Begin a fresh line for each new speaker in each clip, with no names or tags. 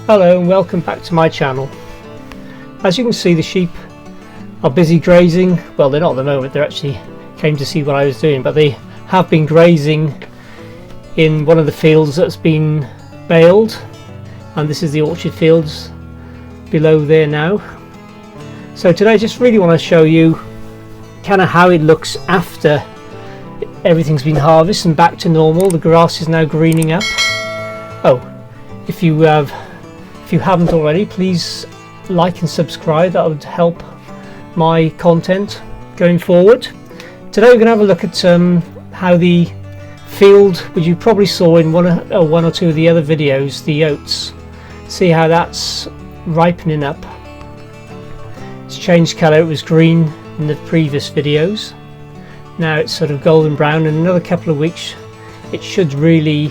Hello and welcome back to my channel. As you can see, the sheep are busy grazing. Well, they're not at the moment, they actually came to see what I was doing, but they have been grazing in one of the fields that's been baled, and this is the orchard fields below there now. So today I just really want to show you kind of how it looks after everything's been harvested and back to normal. The grass is now greening up. Oh, if you haven't already, please like and subscribe. That would help my content going forward. Today we're going to have a look at how the field, which you probably saw in one or two of the other videos, the oats, see how that's ripening up. It's changed colour. It was green in the previous videos. Now it's sort of golden brown, and in another couple of weeks it should really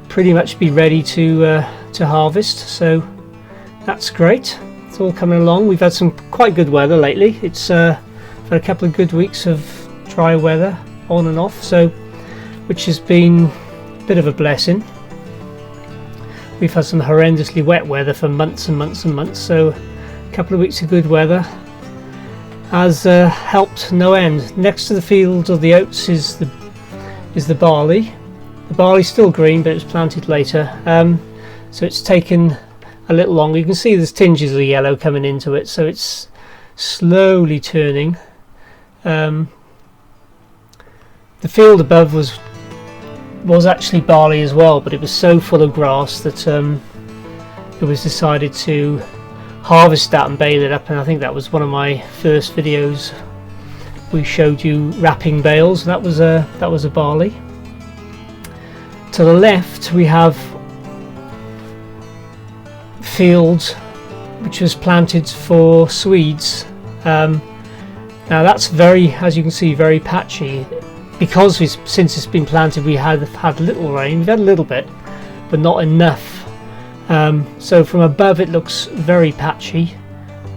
pretty much be ready to harvest. So that's great. It's all coming along. We've had some quite good weather lately. It's had a couple of good weeks of dry weather on and off, so which has been a bit of a blessing. We've had some horrendously wet weather for months and months and months, so a couple of weeks of good weather has helped no end. Next to the field of the oats is the barley. The barley's still green, but it was planted later, so it's taken a little longer. You can see there's tinges of yellow coming into it, so it's slowly turning. The field above was actually barley as well, but it was so full of grass that it was decided to harvest that and bale it up, and I think that was one of my first videos. We showed you wrapping bales. That was a barley. To the left we have field which was planted for swedes. Now that's very, as you can see, very patchy, because since it's been planted we had little rain. We've had a little bit, but not enough. So from above it looks very patchy.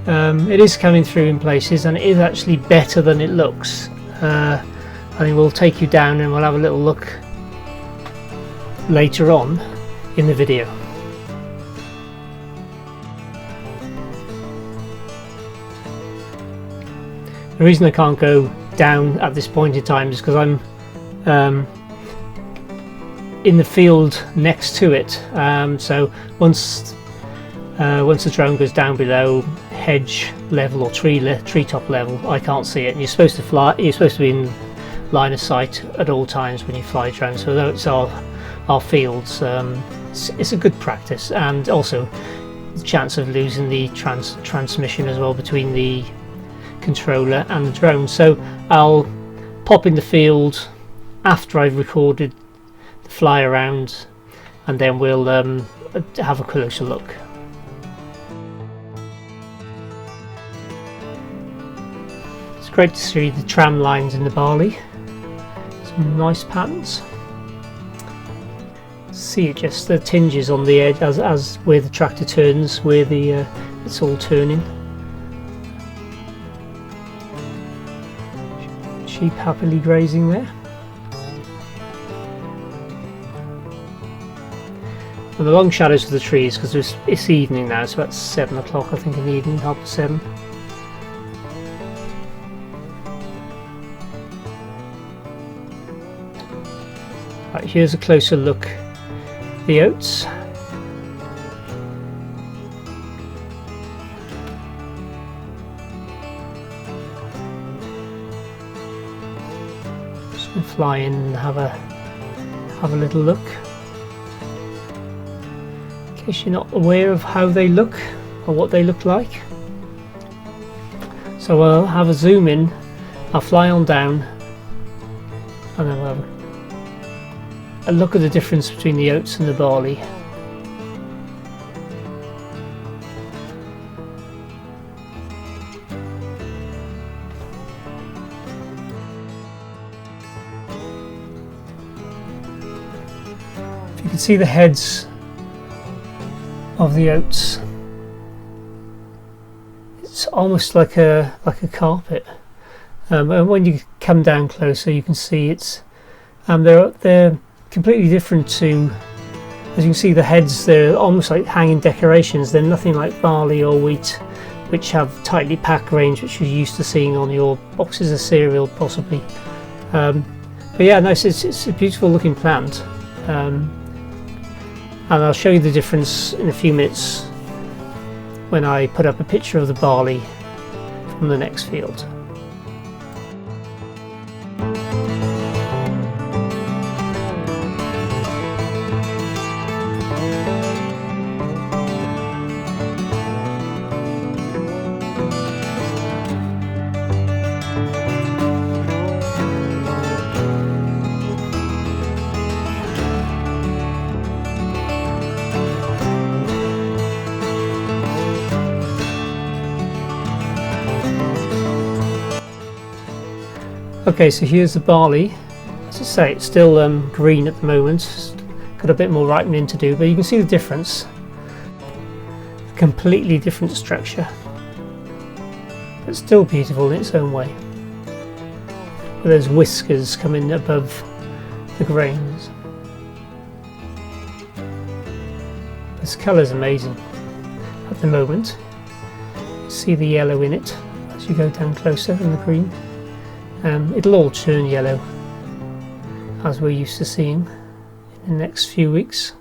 It is coming through in places, and it is actually better than it looks. I think we'll take you down and we'll have a little look later on in the video. The reason I can't go down at this point in time is because I'm in the field next to it. So once the drone goes down below hedge level or treetop level, I can't see it. And you're supposed to fly. You're supposed to be in line of sight at all times when you fly drones. So though it's our fields, it's a good practice, and also the chance of losing the transmission as well between the controller and the drone. So I'll pop in the field after I've recorded the fly around, and then we'll have a closer look. It's great to see the tram lines in the barley. Some nice patterns. See it, just the tinges on the edge as where the tractor turns, where the it's all turning. Sheep happily grazing there. And the long shadows of the trees, because it's evening now. It's about 7 o'clock, I think, in the evening, 7:30. Right, here's a closer look. The oats. Just gonna fly in and have a little look. In case you're not aware of how they look or what they look like. So I'll have a zoom in. I'll fly on down, and then we'll have a look at the difference between the oats and the barley. If you can see the heads of the oats, it's almost like a carpet. And when you come down closer, you can see it's they're completely different to As you can see, the heads, they're almost like hanging decorations. They're nothing like barley or wheat, which have tightly packed grains, which you're used to seeing on your boxes of cereal possibly. But yeah, no, it's a beautiful looking plant, and I'll show you the difference in a few minutes when I put up a picture of the barley from the next field. Okay, so here's the barley. As I say, it's still green at the moment. It's got a bit more ripening to do, but you can see the difference. Completely different structure, but still beautiful in its own way. With those whiskers coming above the grains. This colour's amazing at the moment. See the yellow in it as you go down closer, and the green. It'll all turn yellow, as we're used to seeing in the next few weeks.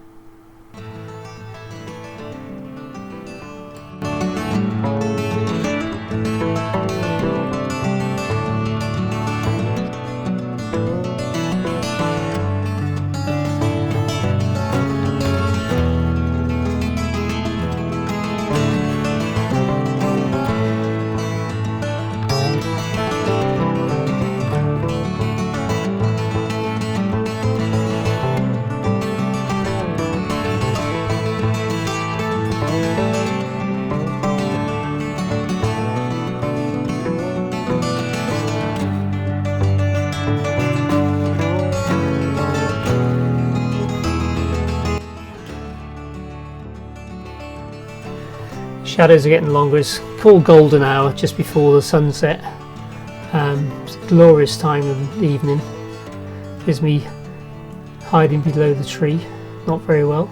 Shadows are getting longer. It's called golden hour, just before the sunset. It's a glorious time of the evening. There's me hiding below the tree, not very well.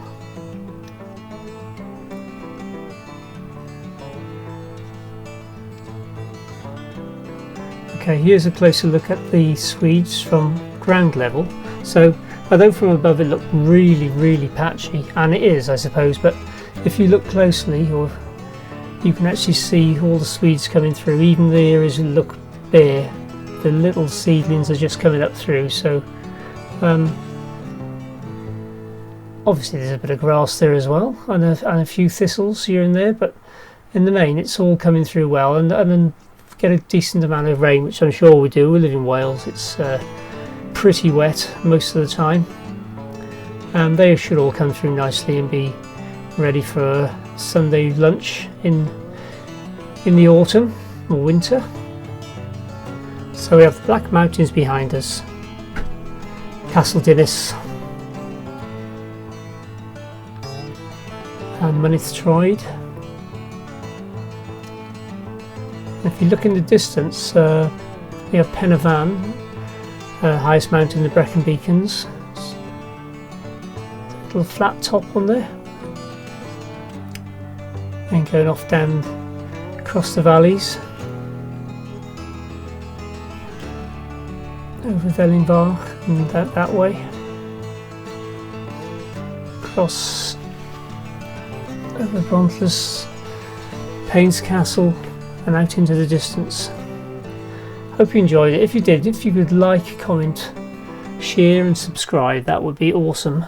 Okay, here's a closer look at the Swedes from ground level. So although from above it looked really patchy, and it is, I suppose, but if you look closely, or you can actually see all the Swedes coming through. Even the areas that look bare, the little seedlings are just coming up through. So obviously there's a bit of grass there as well, and a few thistles here and there, but in the main it's all coming through well, and then get a decent amount of rain, which I'm sure we do. We live in Wales. It's pretty wet most of the time, and they should all come through nicely and be ready for Sunday lunch in the autumn or winter. So we have the Black Mountains behind us, Castle Dinas and Mynydd Troed. If you look in the distance, we have Pen y Fan, highest mountain in the Brecon Beacons. Little flat top on there. And going off down across the valleys over Vellinvar and that way, across over Brontless, Paynes Castle, and out into the distance. Hope you enjoyed it. If you did, if you could like, comment, share and subscribe, that would be awesome.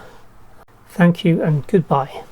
Thank you and goodbye.